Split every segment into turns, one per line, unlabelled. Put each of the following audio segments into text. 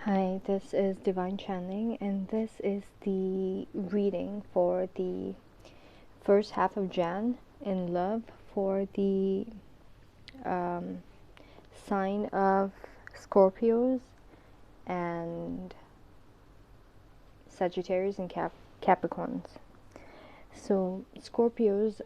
Hi, this is Divine Channeling, and this is the reading for the first half of Jan in love for the um, sign of Scorpios and Sagittarius and Capricorns. So, Scorpios,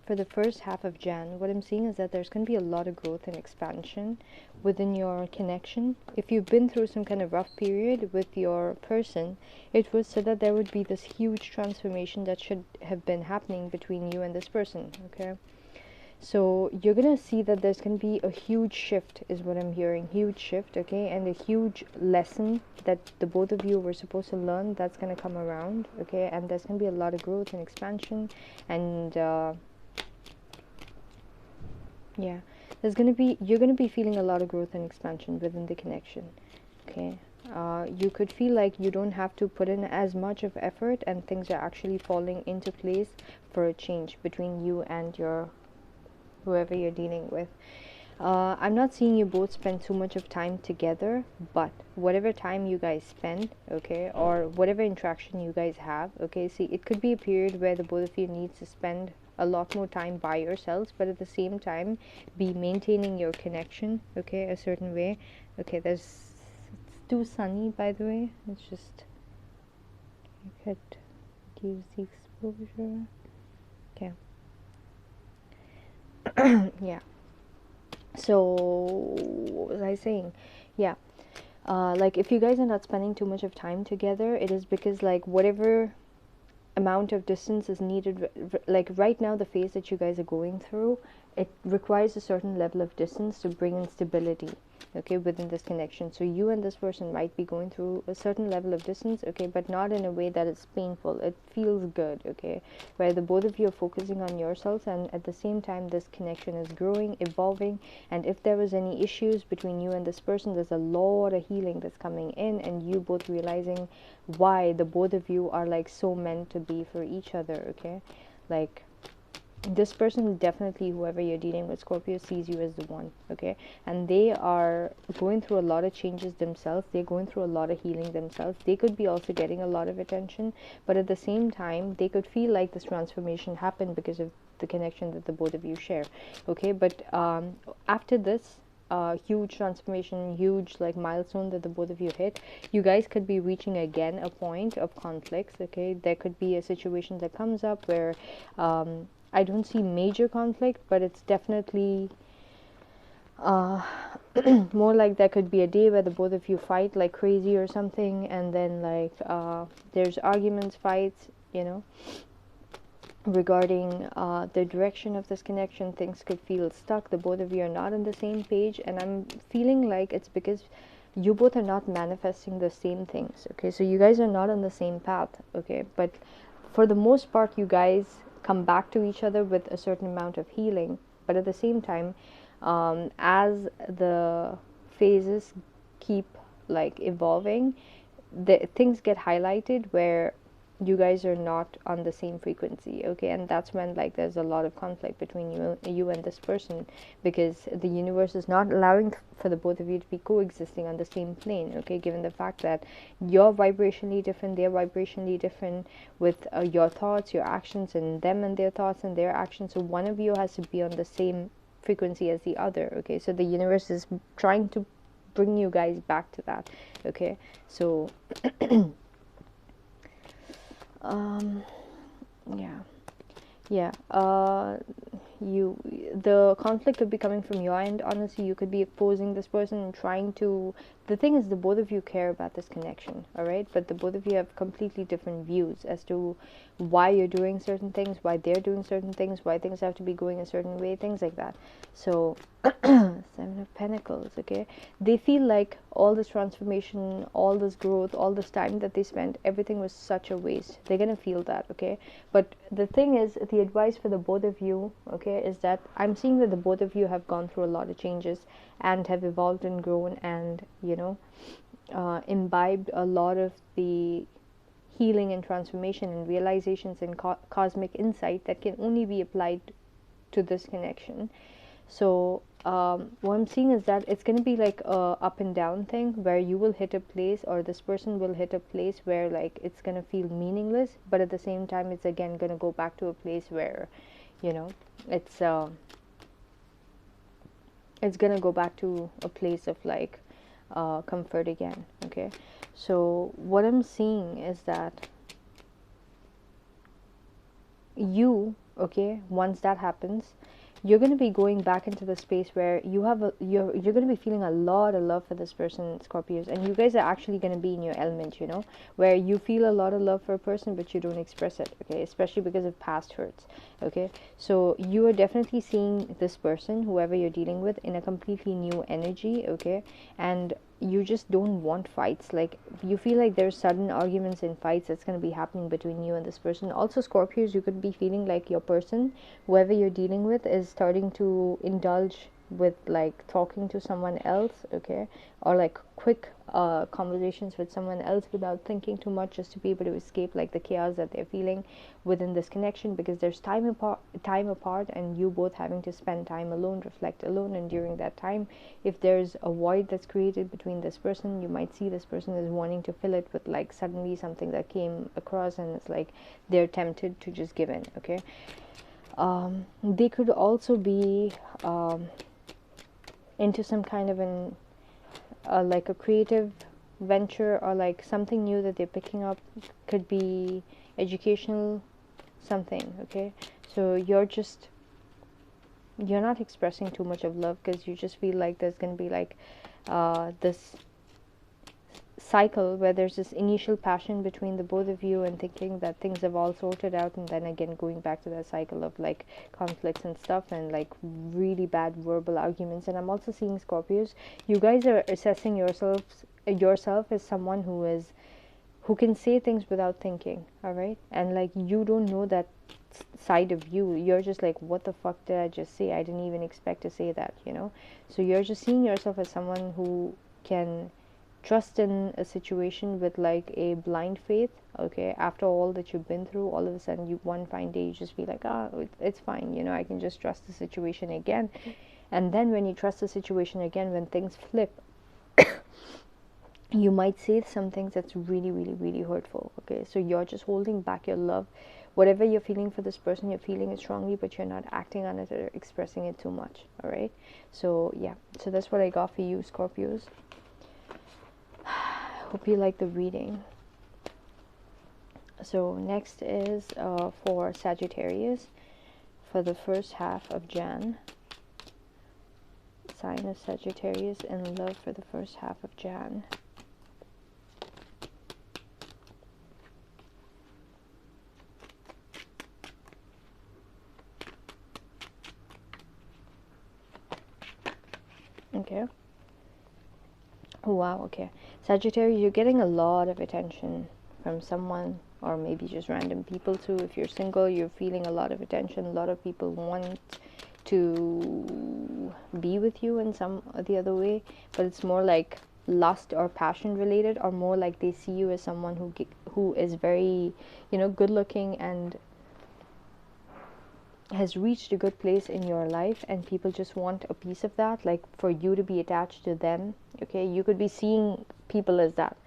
for the first half of Jan, what I'm seeing is that there's going to be a lot of growth and expansion within your connection. If you've been through some kind of rough period with your person, it was so that there would be this huge transformation that should have been happening between you and this person, okay? So you're gonna see that there's gonna be a huge shift, is what I'm hearing. Huge shift, okay, and a huge lesson that the both of you were supposed to learn. That's gonna come around, okay, and there's gonna be a lot of growth and expansion, and yeah, you're gonna be feeling a lot of growth and expansion within the connection, okay. You could feel like you don't have to put in as much of effort, and things are actually falling into place for a change between you and your whoever you're dealing with. I'm not seeing you both spend too much of time together, but whatever time you guys spend, okay, or whatever interaction you guys have, okay, see, it could be a period where the both of you need to spend a lot more time by yourselves, but at the same time be maintaining your connection, okay, a certain way. Okay, it's too sunny, by the way. It's just, I could use the exposure. Okay. Yeah. So what was I saying? Yeah, like if you guys are not spending too much of time together, it is because like whatever amount of distance is needed, like right now the phase that you guys are going through, it requires a certain level of distance to bring in stability, okay, within this connection. So you and this person might be going through a certain level of distance, okay, but not in a way that it's painful. It feels good, okay, where the both of you are focusing on yourselves, and at the same time this connection is growing, evolving. And if there was any issues between you and this person, there's a lot of healing that's coming in, and you both realizing why the both of you are like so meant to be for each other, okay. Like this person, definitely whoever you're dealing with, Scorpio, sees you as the one, okay, and they are going through a lot of changes themselves. They're going through a lot of healing themselves. They could be also getting a lot of attention, but at the same time they could feel like this transformation happened because of the connection that the both of you share, okay. But after this huge transformation, huge like milestone that the both of you hit, you guys could be reaching again a point of conflicts, okay. There could be a situation that comes up where I don't see major conflict, but it's definitely uh, more like there could be a day where the both of you fight like crazy or something, and then like there's arguments, fights, you know, regarding the direction of this connection. Things could feel stuck. The both of you are not on the same page, and I'm feeling like it's because you both are not manifesting the same things, okay. So you guys are not on the same path, okay, but for the most part you guys come back to each other with a certain amount of healing. But at the same time, as the phases keep like evolving, the things get highlighted where you guys are not on the same frequency, okay. And that's when like there's a lot of conflict between you and this person, because the universe is not allowing for the both of you to be coexisting on the same plane, okay, given the fact that you're vibrationally different, they're vibrationally different, with your thoughts, your actions, and them and their thoughts and their actions. So one of you has to be on the same frequency as the other, okay. So the universe is trying to bring you guys back to that, okay. So um yeah, yeah, you, the conflict could be coming from your end. Honestly, you could be opposing this person and trying to, the thing is the both of you care about this connection, all right, but the both of you have completely different views as to why you're doing certain things, why they're doing certain things, why things have to be going a certain way, things like that. So Seven of Pentacles, okay, they feel like all this transformation, all this growth, all this time that they spent, everything was such a waste. They're gonna feel that, okay. But the thing is, the advice for the both of you, okay, is that I'm seeing that the both of you have gone through a lot of changes and have evolved and grown, and you know, imbibed a lot of the healing and transformation and realizations and cosmic insight that can only be applied to this connection. So what I'm seeing is that it's going to be like a up and down thing, where you will hit a place, or this person will hit a place where like it's going to feel meaningless, but at the same time it's again going to go back to a place where, you know, it's it's going to go back to a place of like comfort again. Okay, so what I'm seeing is that you, okay, once that happens, you're going to be going back into the space where you have you're going to be feeling a lot of love for this person, Scorpios, and you guys are actually going to be in your element, you know, where you feel a lot of love for a person but you don't express it, okay, especially because of past hurts. Okay, so you are definitely seeing this person, whoever you're dealing with, in a completely new energy. Okay, and you just don't want fights. Like, you feel like there's sudden arguments and fights that's going to be happening between you and this person. Also, Scorpios, you could be feeling like your person, whoever you're dealing with, is starting to indulge with like talking to someone else. Okay, or like quick conversations with someone else without thinking too much, just to be able to escape like the chaos that they're feeling within this connection, because there's time apart and you both having to spend time alone, reflect alone. And during that time, if there's a void that's created between this person, you might see this person is wanting to fill it with like suddenly something that came across, and it's like they're tempted to just give in. Okay, they could also be into some kind of an like a creative venture, or like something new that they're picking up. Could be educational something. Okay, so you're not expressing too much of love, because you just feel like there's going to be like this cycle where there's this initial passion between the both of you, and thinking that things have all sorted out, and then again going back to that cycle of like conflicts and stuff, and like really bad verbal arguments. And I'm also seeing, Scorpios, you guys are assessing yourself as someone who can say things without thinking. All right, and like you don't know that side of you. You're just like, what the fuck did I just say? I didn't even expect to say that, you know. So you're just seeing yourself as someone who can trust in a situation with like a blind faith. Okay, after all that you've been through, all of a sudden, you one fine day, you just feel like, it's fine, you know, I can just trust the situation again. And then when you trust the situation again, when things flip, you might say some things that's really, really, really hurtful. Okay, so you're just holding back your love. Whatever you're feeling for this person, you're feeling it strongly, but you're not acting on it or expressing it too much. All right, so yeah, so that's what I got for you, Scorpios. Hope you like the reading. So next is for Sagittarius, for the first half of Jan. Sign of Sagittarius in love for the first half of Jan. Okay. Wow, okay. Sagittarius, you're getting a lot of attention from someone, or maybe just random people too. If you're single, you're feeling a lot of attention. A lot of people want to be with you in some or the other way, but it's more like lust or passion related, or more like they see you as someone who is very, you know, good looking and has reached a good place in your life, and people just want a piece of that, like for you to be attached to them. Okay, you could be seeing people as that.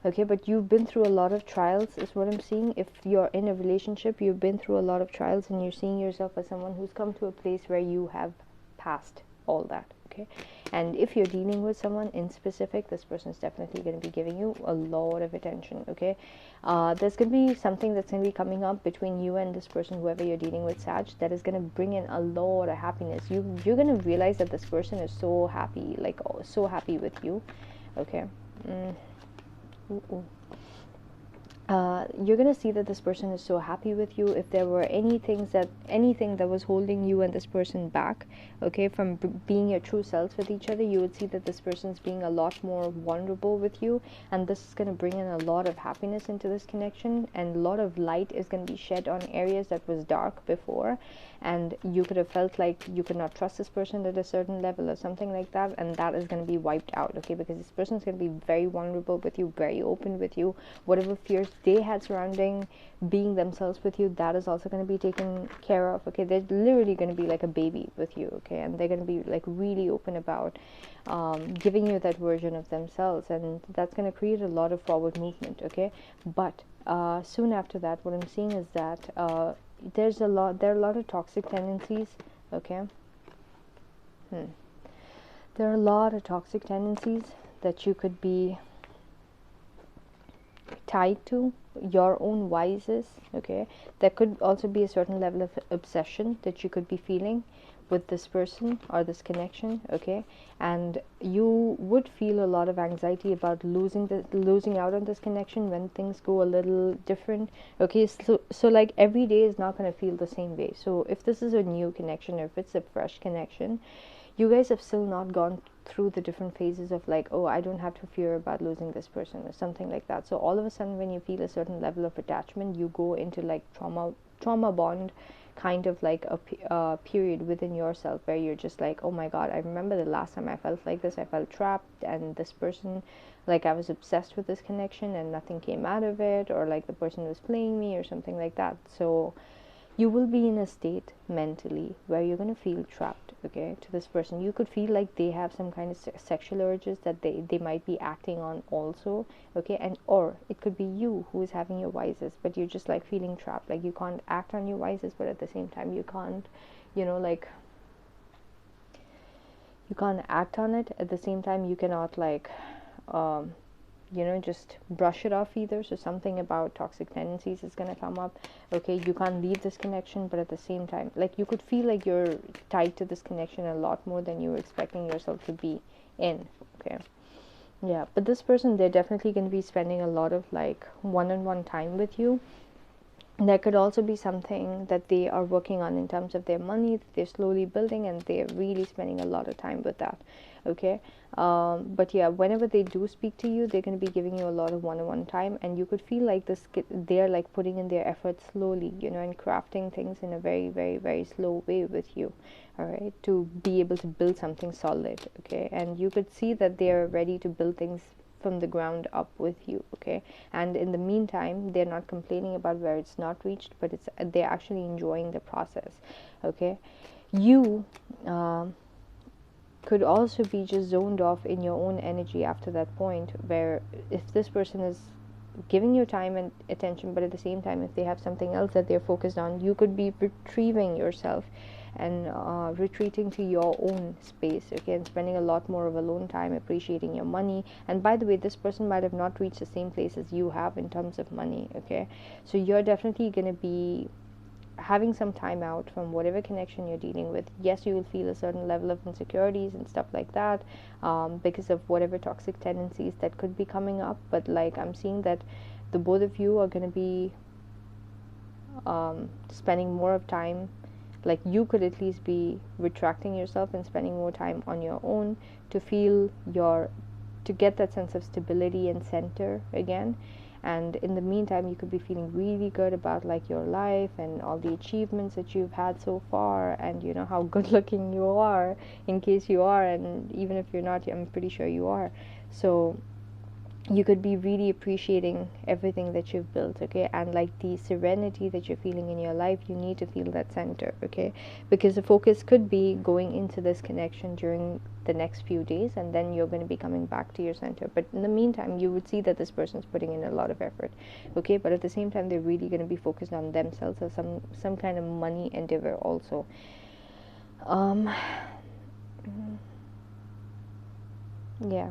Okay, but you've been through a lot of trials, is what I'm seeing. If you're in a relationship, you've been through a lot of trials, and you're seeing yourself as someone who's come to a place where you have passed all that. Okay, and if you're dealing with someone in specific, this person's definitely going to be giving you a lot of attention. Okay, there's going to be something that's going to be coming up between you and this person, whoever you're dealing with, Sag, that is going to bring in a lot of happiness. You're going to realize that this person is so happy, like, oh, so happy with you. Okay. Ooh. You're gonna see that this person is so happy with you. If there were anything that was holding you and this person back, okay, from being your true selves with each other, you would see that this person's being a lot more vulnerable with you, and this is gonna bring in a lot of happiness into this connection, and a lot of light is gonna be shed on areas that was dark before, and you could have felt like you could not trust this person at a certain level or something like that, and that is going to be wiped out. Okay, because this person is going to be very vulnerable with you, very open with you. Whatever fears they had surrounding being themselves with you, that is also going to be taken care of. Okay, they're literally going to be like a baby with you. Okay, and they're going to be like really open about giving you that version of themselves, and that's going to create a lot of forward movement. Okay, but soon after that, what I'm seeing is that there are a lot of toxic tendencies. Okay. There are a lot of toxic tendencies that you could be tied to, your own vices. Okay, there could also be a certain level of obsession that you could be feeling with this person or this connection. Okay, and you would feel a lot of anxiety about losing out on this connection when things go a little different. Okay, so like every day is not going to feel the same way. So if this is a new connection, or if it's a fresh connection, you guys have still not gone through the different phases of like, oh, I don't have to fear about losing this person or something like that. So all of a sudden, when you feel a certain level of attachment, you go into like trauma bond kind of like a period within yourself where you're just like, oh my god, I remember the last time I felt like this. I felt trapped, and this person, like, I was obsessed with this connection and nothing came out of it, or like the person was playing me or something like that. So you will be in a state mentally where you're going to feel trapped, okay, to this person. You could feel like they have some kind of sexual urges that they might be acting on also. Okay, and or it could be you who is having your vices, but you're just like feeling trapped, like you can't act on your vices, but at the same time you can't, like, you can't act on it. At the same time, you cannot like just brush it off either. So something about toxic tendencies is going to come up. Okay, you can't leave this connection, but at the same time, like, you could feel like you're tied to this connection a lot more than you were expecting yourself to be in. Okay, yeah, but this person, they're definitely going to be spending a lot of like one-on-one time with you. There could also be something that they are working on in terms of their money that they're slowly building, and they're really spending a lot of time with that. Okay, but yeah, whenever they do speak to you, they're going to be giving you a lot of one-on-one time, and you could feel like they're like putting in their efforts slowly, and crafting things in a very, very, very slow way with you. All right, to be able to build something solid. Okay, and you could see that they're ready to build things from the ground up with you. Okay, and in the meantime, they're not complaining about where it's not reached, but they're actually enjoying the process. Okay, you could also be just zoned off in your own energy after that point, where if this person is giving you time and attention, but at the same time, if they have something else that they're focused on, you could be retrieving yourself and retreating to your own space. Okay, and spending a lot more of alone time, appreciating your money. And by the way, this person might have not reached the same place as you have in terms of money. Okay, so you're definitely going to be having some time out from whatever connection you're dealing with. Yes, you will feel a certain level of insecurities and stuff like that, because of whatever toxic tendencies that could be coming up. But like, I'm seeing that the both of you are going to be spending more of time, like, you could at least be retracting yourself and spending more time on your own to feel to get that sense of stability and center again. And in the meantime, you could be feeling really good about like your life and all the achievements that you've had so far, and how good looking you are, in case you are, and even if you're not, I'm pretty sure you are. So you could be really appreciating everything that you've built. Okay, and like the serenity that you're feeling in your life, you need to feel that center. Okay, because the focus could be going into this connection during the next few days, and then you're going to be coming back to your center. But in the meantime, you would see that this person's putting in a lot of effort. Okay, but at the same time, they're really going to be focused on themselves or some kind of money endeavor also. Yeah,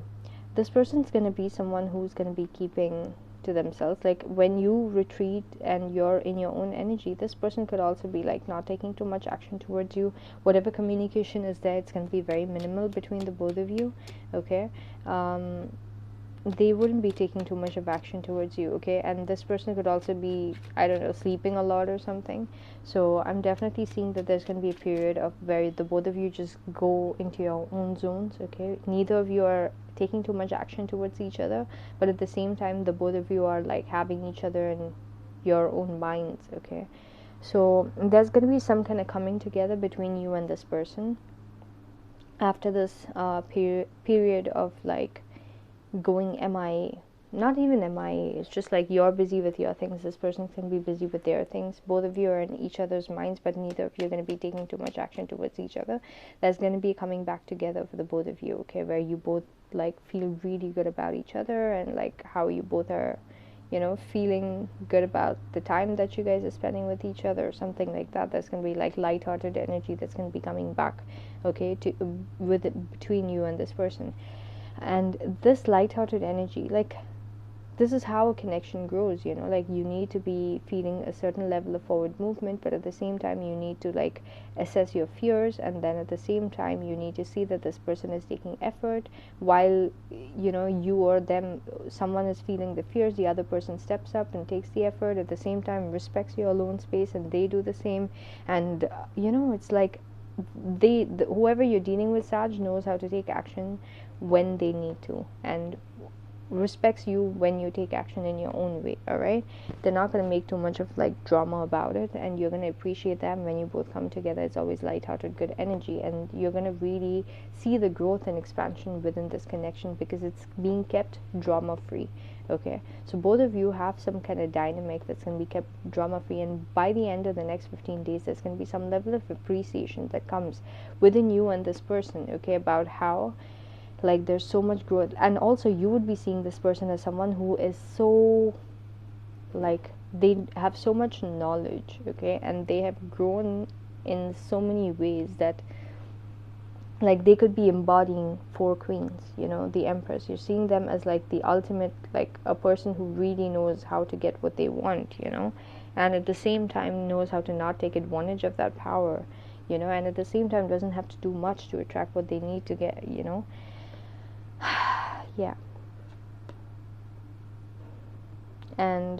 this person's going to be someone who's going to be keeping to themselves. Like, when you retreat and you're in your own energy, this person could also be like not taking too much action towards you. Whatever communication is there, it's going to be very minimal between the both of you. Okay, they wouldn't be taking too much of action towards you. Okay, and this person could also be, I don't know, sleeping a lot or something. So I'm definitely seeing that there's going to be a period of where the both of you just go into your own zones. Okay, neither of you are taking too much action towards each other, but at the same time, the both of you are like having each other in your own minds. Okay, so there's going to be some kind of coming together between you and this person after this period of like going MIA. not even MIA. It's just like you're busy with your things. This person can be busy with their things. Both of you are in each other's minds, but neither of you are going to be taking too much action towards each other. That's going to be coming back together for the both of you, okay? Where you both like feel really good about each other, and like how you both are, you know, feeling good about the time that you guys are spending with each other, or something like that. That's going to be like light-hearted energy that's going to be coming back, okay, to with between you and this person. And this light-hearted energy, like, this is how a connection grows, you know, like you need to be feeling a certain level of forward movement, but at the same time you need to like assess your fears, and then at the same time you need to see that this person is taking effort while, you know, you or them, someone is feeling the fears, the other person steps up and takes the effort, at the same time respects your alone space, and they do the same. And you know, it's like whoever you're dealing with, Sag, knows how to take action when they need to, and respects you when you take action in your own way. All right, they're not going to make too much of like drama about it, and you're going to appreciate them when you both come together. It's always light-hearted, good energy, and you're going to really see the growth and expansion within this connection because it's being kept drama free. Okay, so both of you have some kind of dynamic that's going to be kept drama free, and by the end of the next 15 days there's going to be some level of appreciation that comes within you and this person, okay, about how like there's so much growth. And also you would be seeing this person as someone who is so like they have so much knowledge, okay, and they have grown in so many ways that like they could be embodying four queens, you know, the empress. You're seeing them as like the ultimate, like a person who really knows how to get what they want, you know, and at the same time knows how to not take advantage of that power, you know, and at the same time doesn't have to do much to attract what they need to get, you know. Yeah. And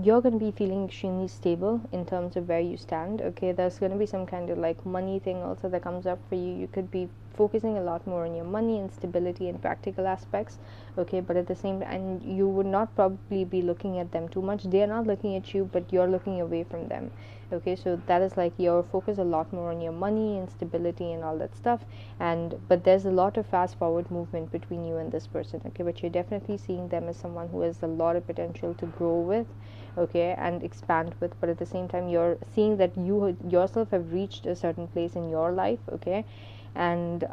you're going to be feeling extremely stable in terms of where you stand, okay. There's going to be some kind of like money thing also that comes up for you. You could be focusing a lot more on your money and stability and practical aspects, okay, but at the same time, and you would not probably be looking at them too much. They're not looking at you, but you're looking away from them, okay. So that is like your focus a lot more on your money and stability and all that stuff. And but there's a lot of fast forward movement between you and this person, okay, but you're definitely seeing them as someone who has a lot of potential to grow with, okay, and expand with. But at the same time you're seeing that you yourself have reached a certain place in your life, okay, and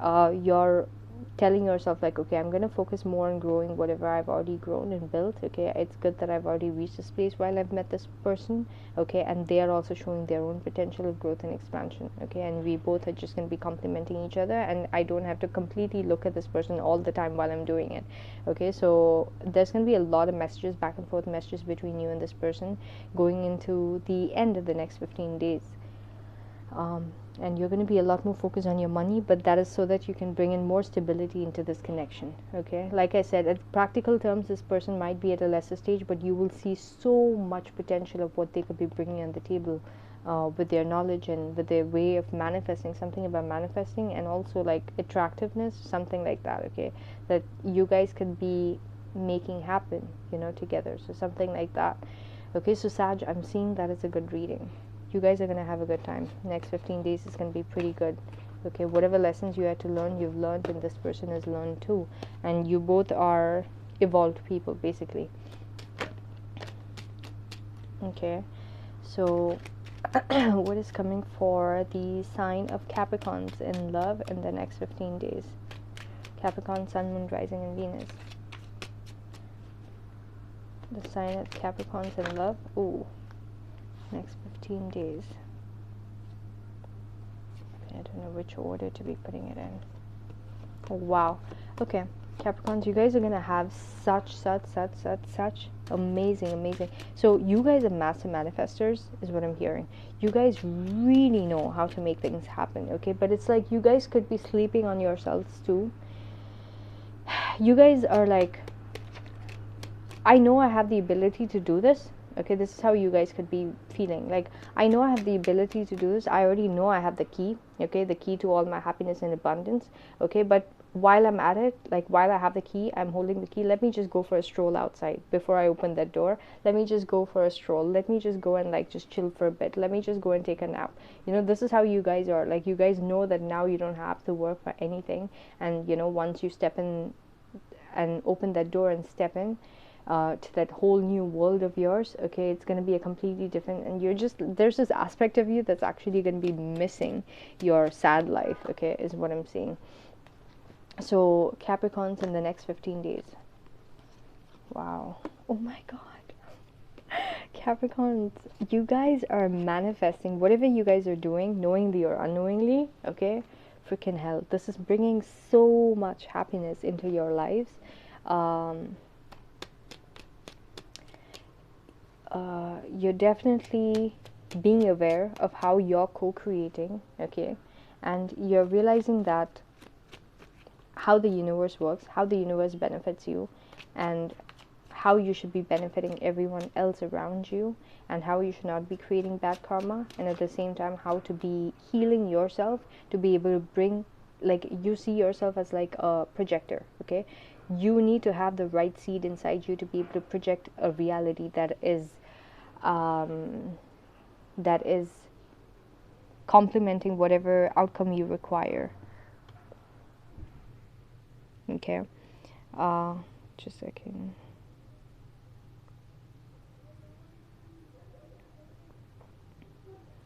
you're telling yourself like, okay, I'm going to focus more on growing whatever I've already grown and built, okay. It's good that I've already reached this place while I've met this person, okay, and they are also showing their own potential of growth and expansion, okay, and we both are just going to be complementing each other, and I don't have to completely look at this person all the time while I'm doing it, okay. So there's going to be a lot of messages, back and forth messages between you and this person going into the end of the next 15 days. And you're going to be a lot more focused on your money, but that is so that you can bring in more stability into this connection, okay. Like I said, at practical terms, this person might be at a lesser stage, but you will see so much potential of what they could be bringing on the table, with their knowledge and with their way of manifesting, something about manifesting, and also like attractiveness, something like that, okay, that you guys could be making happen, you know, together. So something like that, okay. So Sag, I'm seeing that it's a good reading. You guys are going to have a good time. Next 15 days is going to be pretty good, okay. Whatever lessons you had to learn, you've learned, and this person has learned too, and you both are evolved people basically, okay. So what is coming for the sign of Capricorns in love in the next 15 days? Capricorn, Sun, Moon, Rising, and Venus. The sign of Capricorns in love. Ooh, next 15 days. I don't know which order to be putting it in. Oh, wow. Okay, Capricorns, you guys are gonna have such amazing. So you guys are master manifestors, is what I'm hearing. You guys really know how to make things happen, okay. But it's like you guys could be sleeping on yourselves too. You guys are like, I know I have the ability to do this, okay. This is how you guys could be feeling, like, I know I have the ability to do this. I already know I have the key, okay, the key to all my happiness and abundance, okay. But while I'm at it, like while I have the key, I'm holding the key, let me just go for a stroll outside before I open that door. Let me just go for a stroll. Let me just go and like just chill for a bit. Let me just go and take a nap. You know, this is how you guys are. Like, you guys know that now you don't have to work for anything, and you know, once you step in and open that door and step in, to that whole new world of yours. Okay, it's going to be a completely different, and you're just, there's this aspect of you that's actually going to be missing your sad life. Okay, is what I'm seeing. So Capricorns in the next 15 days. Wow. Oh my god. Capricorns, you guys are manifesting whatever you guys are doing, knowingly or unknowingly. Okay, freaking hell, this is bringing so much happiness into your lives. You're definitely being aware of how you're co-creating. Okay, and you're realizing that how the universe works, how the universe benefits you, and how you should be benefiting everyone else around you, and how you should not be creating bad karma, and at the same time how to be healing yourself to be able to bring, like, you see yourself as like a projector. Okay, you need to have the right seed inside you to be able to project a reality that is complementing whatever outcome you require. Okay, just a second.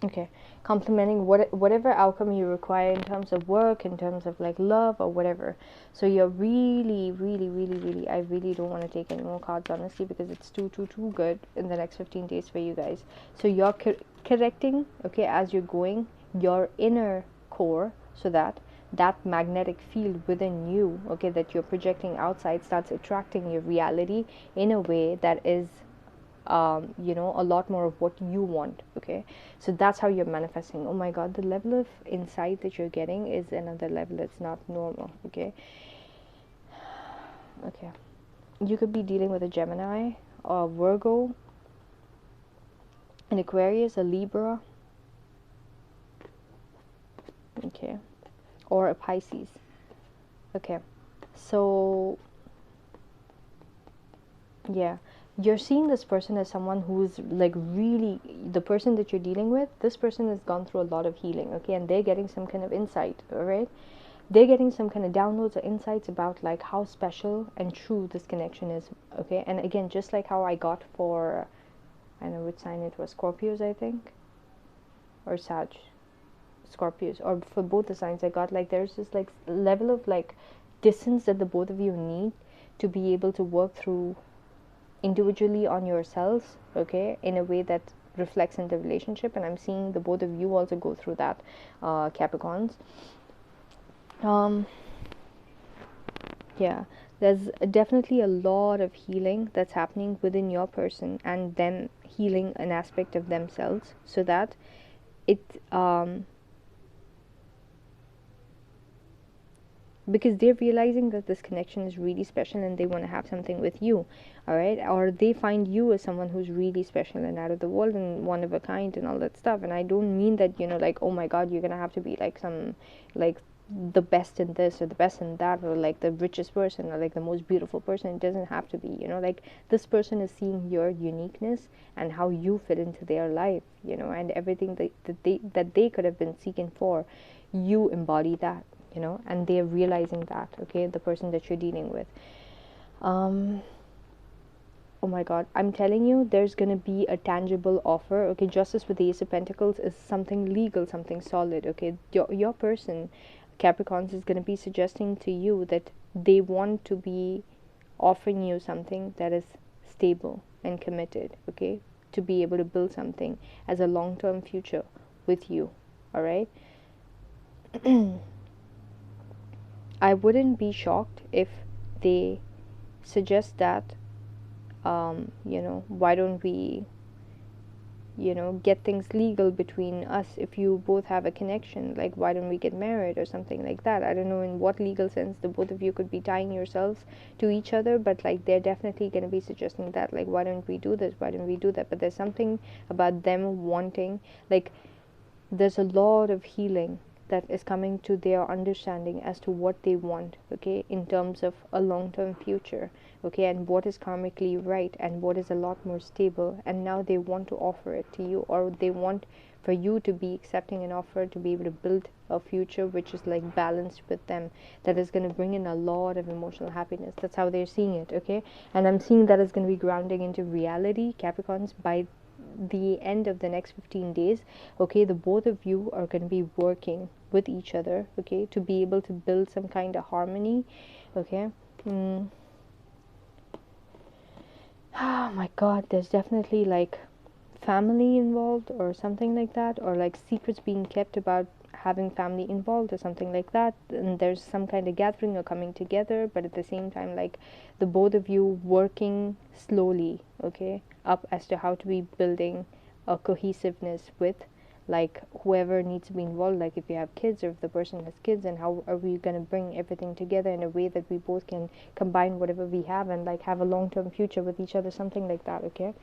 Okay, complementing whatever outcome you require in terms of work, in terms of like love or whatever. So you're really, really, really, really, I really don't want to take any more cards, honestly, because it's too good in the next 15 days for you guys. So you're correcting, okay, as you're going, your inner core, so that that magnetic field within you, okay, that you're projecting outside starts attracting your reality in a way that is a lot more of what you want. Okay, so that's how you're manifesting. Oh my god, the level of insight that you're getting is another level. It's not normal. Okay, you could be dealing with a Gemini, a Virgo, an Aquarius, a Libra, okay, or a Pisces. Okay, so yeah, you're seeing this person as someone who's like really, the person that you're dealing with, this person has gone through a lot of healing. Okay, and they're getting some kind of insight. All right, they're getting some kind of downloads or insights about like how special and true this connection is. Okay, and again, just like how I got for, I know which sign it was, Scorpios, I think, or Scorpios, or for both the signs, I got like there's this like level of like distance that the both of you need to be able to work through individually on yourselves, okay, in a way that reflects in the relationship. And I'm seeing the both of you also go through that, Capricorns. Yeah, there's definitely a lot of healing that's happening within your person, and them healing an aspect of themselves, so that it because they're realizing that this connection is really special and they want to have something with you. All right, or they find you as someone who's really special and out of the world and one of a kind and all that stuff. And I don't mean that, like, oh my god, you're gonna have to be like some, like, the best in this or the best in that, or like the richest person or like the most beautiful person. It doesn't have to be, like, this person is seeing your uniqueness and how you fit into their life, and everything that they could have been seeking for, you embody that, and they're realizing that. Okay, the person that you're dealing with, oh my god, I'm telling you, there's gonna be a tangible offer. Okay, justice with the Ace of Pentacles is something legal, something solid. Okay, your person, Capricorns, is gonna be suggesting to you that they want to be offering you something that is stable and committed. Okay, to be able to build something as a long-term future with you. All right. I wouldn't be shocked if they suggest that, why don't we, get things legal between us if you both have a connection? Like, why don't we get married or something like that? I don't know in what legal sense the both of you could be tying yourselves to each other, but like they're definitely going to be suggesting that, like, why don't we do this? Why don't we do that? But there's something about them wanting, like, there's a lot of healing that is coming to their understanding as to what they want, okay, in terms of a long-term future, okay, and what is karmically right and what is a lot more stable, and now they want to offer it to you, or they want for you to be accepting an offer to be able to build a future which is like balanced with them, that is going to bring in a lot of emotional happiness. That's how they're seeing it, okay, and I'm seeing that is going to be grounding into reality, Capricorns, by the end of the next 15 days. Okay, the both of you are going to be working with each other, okay, to be able to build some kind of harmony, okay. Oh my god, there's definitely like family involved or something like that, or like secrets being kept about having family involved or something like that, and there's some kind of gathering or coming together, but at the same time like the both of you working slowly, okay, up as to how to be building a cohesiveness with like whoever needs to be involved, like if you have kids or if the person has kids, and how are we going to bring everything together in a way that we both can combine whatever we have and like have a long-term future with each other, something like that, okay.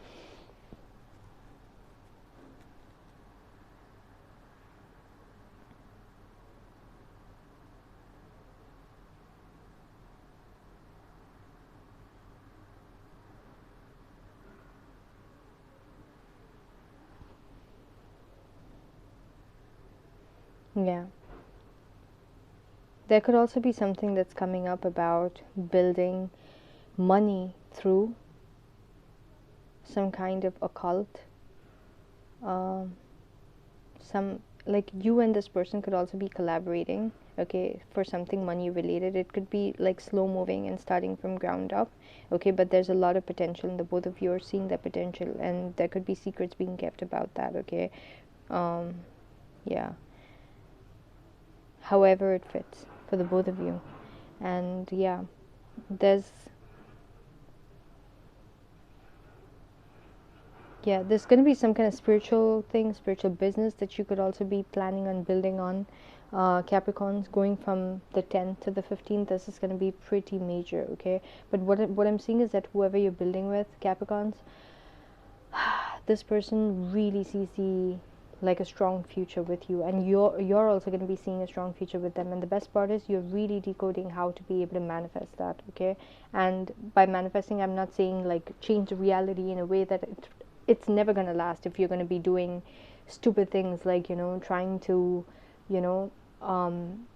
Yeah, there could also be something that's coming up about building money through some kind of occult, um, some like you and this person could also be collaborating, okay, for something money related. It could be like slow moving and starting from ground up, okay, but there's a lot of potential and the both of you are seeing that potential, and there could be secrets being kept about that, okay. um yeah, however it fits for the both of you. And yeah, there's yeah, there's going to be some kind of spiritual thing, spiritual business that you could also be planning on building on, Capricorns, going from the 10th to the 15th. This is going to be pretty major, okay. But what I'm seeing is that whoever you're building with, Capricorns, this person really sees the like a strong future with you, and you're also going to be seeing a strong future with them. And the best part is you're really decoding how to be able to manifest that, okay. And by manifesting, I'm not saying like change reality in a way that it's never going to last. If you're going to be doing stupid things like, you know, trying to, you know, um,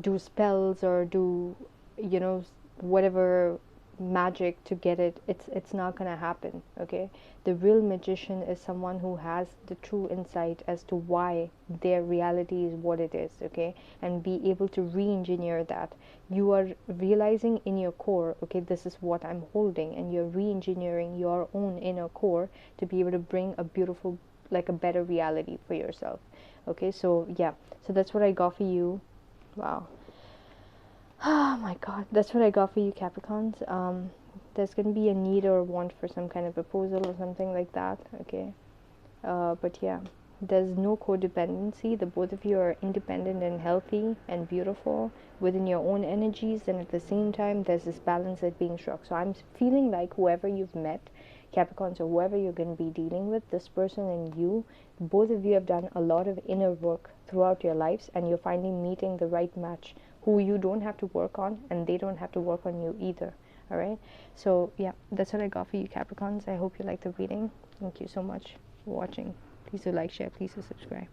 do spells or do, you know, whatever magic to get it, it's not going to happen, okay. The real magician is someone who has the true insight as to why their reality is what it is, okay, and be able to re-engineer that. You are realizing in your core, okay, this is what I'm holding, and you're re-engineering your own inner core to be able to bring a beautiful, like a better reality for yourself, okay. So yeah, so that's what I got for you. Wow. Oh my god, that's what I got for you, Capricorns. There's gonna be a need or a want for some kind of proposal or something like that, okay. But yeah, there's no codependency. The both of you are independent and healthy and beautiful within your own energies, and at the same time, there's this balance that's being struck. So I'm feeling like whoever you've met, Capricorns, or whoever you're going to be dealing with, this person and you, both of you have done a lot of inner work throughout your lives, and you're finally meeting the right match who you don't have to work on, and they don't have to work on you either. All right. So yeah, that's what I got for you, Capricorns. I hope you like the reading. Thank you so much for watching. Please do like, share, please do subscribe.